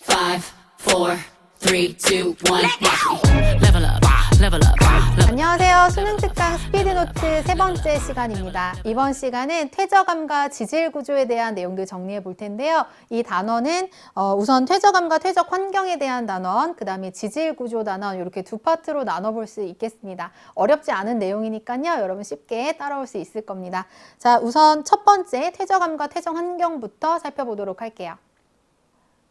5, 4, 3, 2, 1. Level up, level up. 안녕하세요. 수능 특강 스피드노트 세 번째 시간입니다. 이번 시간은 퇴적암과 지질구조에 대한 내용들 정리해 볼 텐데요. 이 단원은 우선 퇴적암과 퇴적 환경에 대한 단원, 그 다음에 지질구조 단원 이렇게 두 파트로 나눠볼 수 있겠습니다. 어렵지 않은 내용이니까요. 여러분 쉽게 따라올 수 있을 겁니다. 자, 우선 첫 번째 퇴적암과 퇴적 환경부터 살펴보도록 할게요.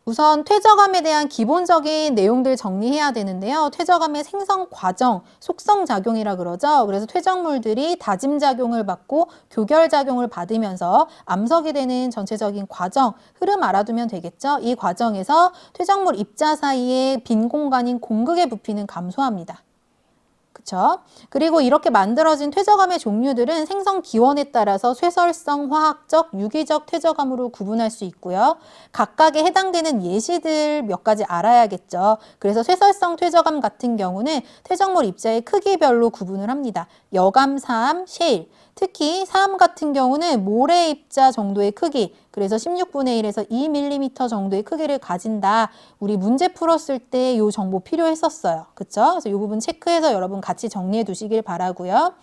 우선 퇴적암에 대한 기본적인 내용들 정리해야 되는데요. 퇴적암의 생성 과정, 속성작용이라 그러죠. 그래서 퇴적물들이 다짐작용을 받고 교결작용을 받으면서 암석이 되는 전체적인 과정, 흐름 알아두면 되겠죠. 이 과정에서 퇴적물 입자 사이에 빈 공간인 공극의 부피는 감소합니다. 그쵸? 그리고 이렇게 만들어진 퇴적암의 종류들은 생성 기원에 따라서 쇠설성, 화학적, 유기적 퇴적암으로 구분할 수 있고요. 각각에 해당되는 예시들 몇 가지 알아야겠죠. 그래서 쇠설성 퇴적암 같은 경우는 퇴적물 입자의 크기별로 구분을 합니다. 여감, 사암, 셰일. 특히 사암 같은 경우는 모래 입자 정도의 크기, 그래서 16분의 1에서 2mm 정도의 크기를 가진다. 우리 문제 풀었을 때 이 정보 필요했었어요. 그쵸? 그래서 이 부분 체크해서 여러분 같이 정리해 두시길 바라고요.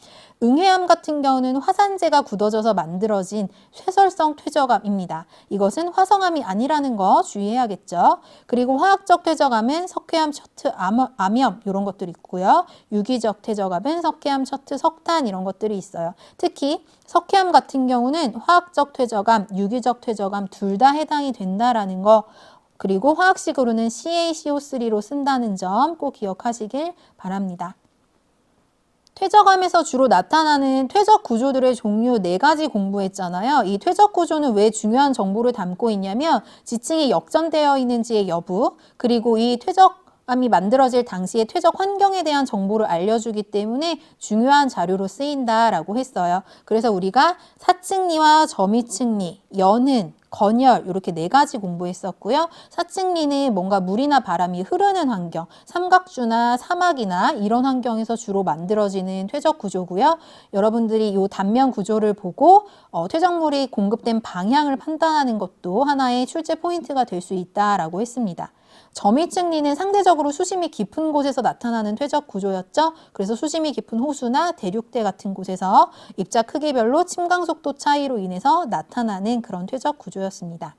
응해암 같은 경우는 화산재가 굳어져서 만들어진 쇠설성 퇴적암입니다. 이것은 화성암이 아니라는 거 주의해야겠죠. 그리고 화학적 퇴적암은 석회암, 셔트, 암염 이런 것들이 있고요. 유기적 퇴적암은 석회암, 셔트, 석탄 이런 것들이 있어요. 특히 석회암 같은 경우는 화학적 퇴적암, 유기적 퇴적암 둘 다 해당이 된다라는 거, 그리고 화학식으로는 CaCO3로 쓴다는 점 꼭 기억하시길 바랍니다. 퇴적암에서 주로 나타나는 퇴적 구조들의 종류 4가지 공부했잖아요. 이 퇴적 구조는 왜 중요한 정보를 담고 있냐면 지층이 역전되어 있는지의 여부, 그리고 이 퇴적암이 만들어질 당시의 퇴적 환경에 대한 정보를 알려주기 때문에 중요한 자료로 쓰인다라고 했어요. 그래서 우리가 사층리와 점이층리, 연흔, 건열 이렇게 4가지 공부했었고요. 사층리는 뭔가 물이나 바람이 흐르는 환경, 삼각주나 사막이나 이런 환경에서 주로 만들어지는 퇴적 구조고요. 여러분들이 이 단면 구조를 보고 퇴적물이 공급된 방향을 판단하는 것도 하나의 출제 포인트가 될 수 있다라고 했습니다. 점이층리는 상대적으로 수심이 깊은 곳에서 나타나는 퇴적 구조였죠. 그래서 수심이 깊은 호수나 대륙대 같은 곳에서 입자 크기별로 침강 속도 차이로 인해서 나타나는 그런 퇴적 구조였습니다.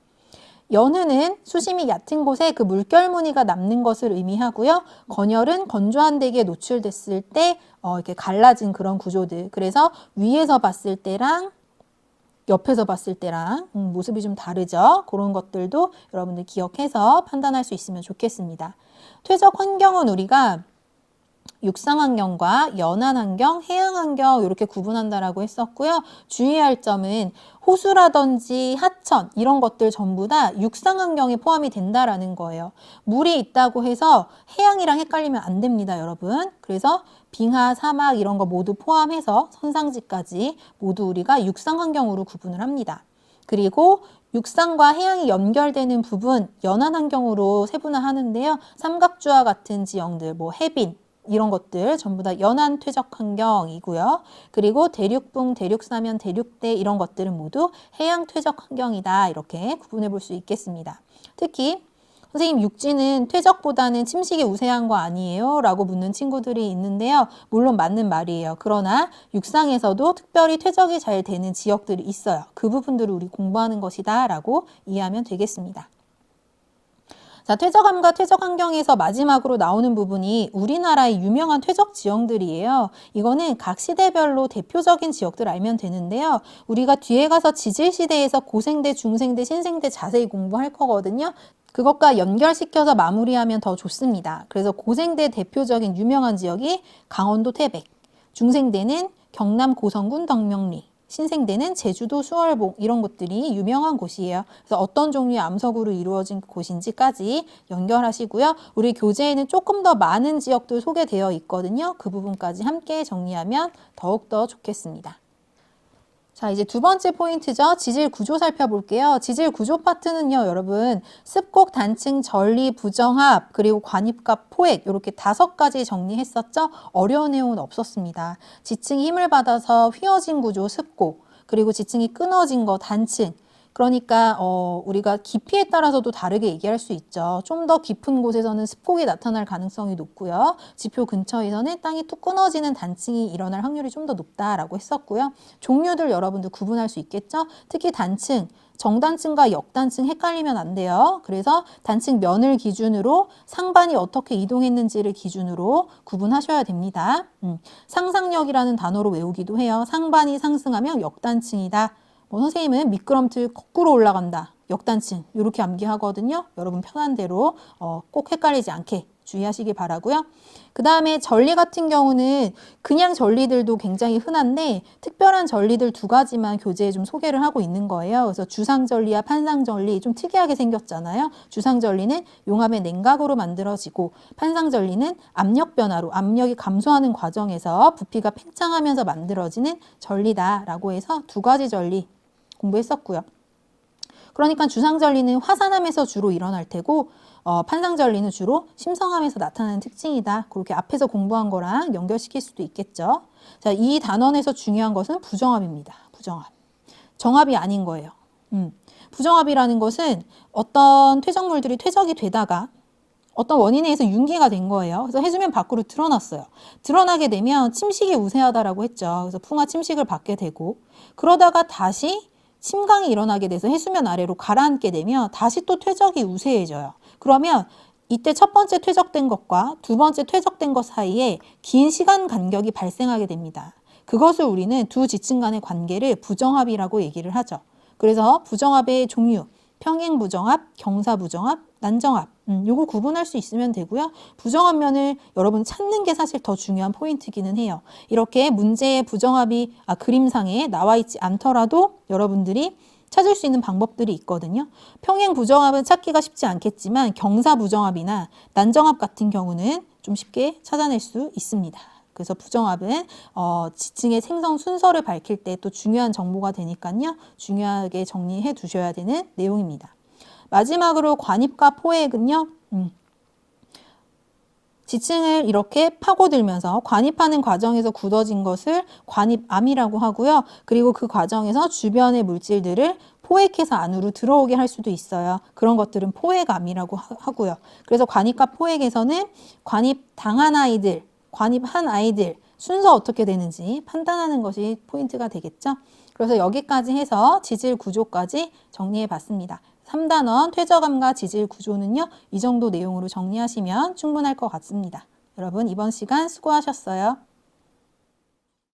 연흔은 수심이 얕은 곳에 그 물결 무늬가 남는 것을 의미하고요. 건열은 건조한 대기에 노출됐을 때 이렇게 갈라진 그런 구조들. 그래서 위에서 봤을 때랑 옆에서 봤을 때랑 모습이 좀 다르죠. 그런 것들도 여러분들 기억해서 판단할 수 있으면 좋겠습니다. 퇴적 환경은 우리가 육상 환경과 연안 환경, 해양 환경 이렇게 구분한다라고 했었고요. 주의할 점은 호수라든지 하천 이런 것들 전부 다 육상 환경에 포함이 된다라는 거예요. 물이 있다고 해서 해양이랑 헷갈리면 안 됩니다, 여러분. 그래서 빙하, 사막 이런 거 모두 포함해서 선상지까지 모두 우리가 육상 환경으로 구분을 합니다. 그리고 육상과 해양이 연결되는 부분 연안 환경으로 세분화하는데요. 삼각주와 같은 지형들, 뭐 해빈 이런 것들 전부 다 연안 퇴적 환경이고요. 그리고 대륙붕, 대륙사면, 대륙대 이런 것들은 모두 해양 퇴적 환경이다. 이렇게 구분해 볼 수 있겠습니다. 특히 선생님 육지는 퇴적보다는 침식이 우세한 거 아니에요? 라고 묻는 친구들이 있는데요. 물론 맞는 말이에요. 그러나 육상에서도 특별히 퇴적이 잘 되는 지역들이 있어요. 그 부분들을 우리 공부하는 것이다 라고 이해하면 되겠습니다. 자, 퇴적암과 퇴적 환경에서 마지막으로 나오는 부분이 우리나라의 유명한 퇴적 지형들이에요. 이거는 각 시대별로 대표적인 지역들 알면 되는데요. 우리가 뒤에 가서 지질시대에서 고생대, 중생대, 신생대 자세히 공부할 거거든요. 그것과 연결시켜서 마무리하면 더 좋습니다. 그래서 고생대 대표적인 유명한 지역이 강원도 태백, 중생대는 경남 고성군 덕명리, 신생대는 제주도 수월봉 이런 곳들이 유명한 곳이에요. 그래서 어떤 종류의 암석으로 이루어진 곳인지까지 연결하시고요. 우리 교재에는 조금 더 많은 지역들 소개되어 있거든요. 그 부분까지 함께 정리하면 더욱더 좋겠습니다. 자, 이제 두 번째 포인트죠. 지질 구조 살펴볼게요. 지질 구조 파트는요, 여러분 습곡, 단층, 전리, 부정합, 그리고 관입과 포획 이렇게 5가지 정리했었죠. 어려운 내용은 없었습니다. 지층이 힘을 받아서 휘어진 구조 습곡, 그리고 지층이 끊어진 거 단층, 그러니까 우리가 깊이에 따라서도 다르게 얘기할 수 있죠. 좀 더 깊은 곳에서는 습곡이 나타날 가능성이 높고요. 지표 근처에서는 땅이 뚝 끊어지는 단층이 일어날 확률이 좀 더 높다라고 했었고요. 종류들 여러분들 구분할 수 있겠죠? 특히 단층, 정단층과 역단층 헷갈리면 안 돼요. 그래서 단층 면을 기준으로 상반이 어떻게 이동했는지를 기준으로 구분하셔야 됩니다. 상상력이라는 단어로 외우기도 해요. 상반이 상승하면 역단층이다. 선생님은 미끄럼틀 거꾸로 올라간다. 역단층 이렇게 암기하거든요. 여러분 편한 대로 꼭 헷갈리지 않게 주의하시기 바라고요. 그 다음에 전리 같은 경우는 그냥 전리들도 굉장히 흔한데 특별한 전리들 두 가지만 교재에 좀 소개를 하고 있는 거예요. 그래서 주상전리와 판상전리 좀 특이하게 생겼잖아요. 주상전리는 용암의 냉각으로 만들어지고 판상전리는 압력 변화로 압력이 감소하는 과정에서 부피가 팽창하면서 만들어지는 전리다라고 해서 두 가지 전리 공부했었고요. 그러니까 주상전리는 화산암에서 주로 일어날 테고 판상전리는 주로 심성암에서 나타나는 특징이다. 그렇게 앞에서 공부한 거랑 연결시킬 수도 있겠죠. 자, 이 단원에서 중요한 것은 부정합입니다. 부정합. 정합이 아닌 거예요. 부정합이라는 것은 어떤 퇴적물들이 퇴적이 되다가 어떤 원인에 의해서 융기가 된 거예요. 그래서 해수면 밖으로 드러났어요. 드러나게 되면 침식이 우세하다라고 했죠. 그래서 풍화 침식을 받게 되고 그러다가 다시 침강이 일어나게 돼서 해수면 아래로 가라앉게 되면 다시 또 퇴적이 우세해져요. 그러면 이때 첫 번째 퇴적된 것과 두 번째 퇴적된 것 사이에 긴 시간 간격이 발생하게 됩니다. 그것을 우리는 두 지층 간의 관계를 부정합이라고 얘기를 하죠. 그래서 부정합의 종류, 평행부정합, 경사부정합, 난정합 요거 구분할 수 있으면 되고요. 부정합면을 여러분 찾는 게 사실 더 중요한 포인트기는 해요. 이렇게 문제의 부정합이 그림상에 나와 있지 않더라도 여러분들이 찾을 수 있는 방법들이 있거든요. 평행부정합은 찾기가 쉽지 않겠지만 경사부정합이나 난정합 같은 경우는 좀 쉽게 찾아낼 수 있습니다. 그래서 부정합은 지층의 생성 순서를 밝힐 때 또 중요한 정보가 되니까요. 중요하게 정리해 두셔야 되는 내용입니다. 마지막으로 관입과 포획은요. 지층을 이렇게 파고들면서 관입하는 과정에서 굳어진 것을 관입암이라고 하고요. 그리고 그 과정에서 주변의 물질들을 포획해서 안으로 들어오게 할 수도 있어요. 그런 것들은 포획암이라고 하고요. 그래서 관입과 포획에서는 관입당한 아이들, 관입한 아이들 순서 어떻게 되는지 판단하는 것이 포인트가 되겠죠. 그래서 여기까지 해서 지질 구조까지 정리해 봤습니다. 3단원 퇴적암과 지질 구조는요. 이 정도 내용으로 정리하시면 충분할 것 같습니다. 여러분 이번 시간 수고하셨어요.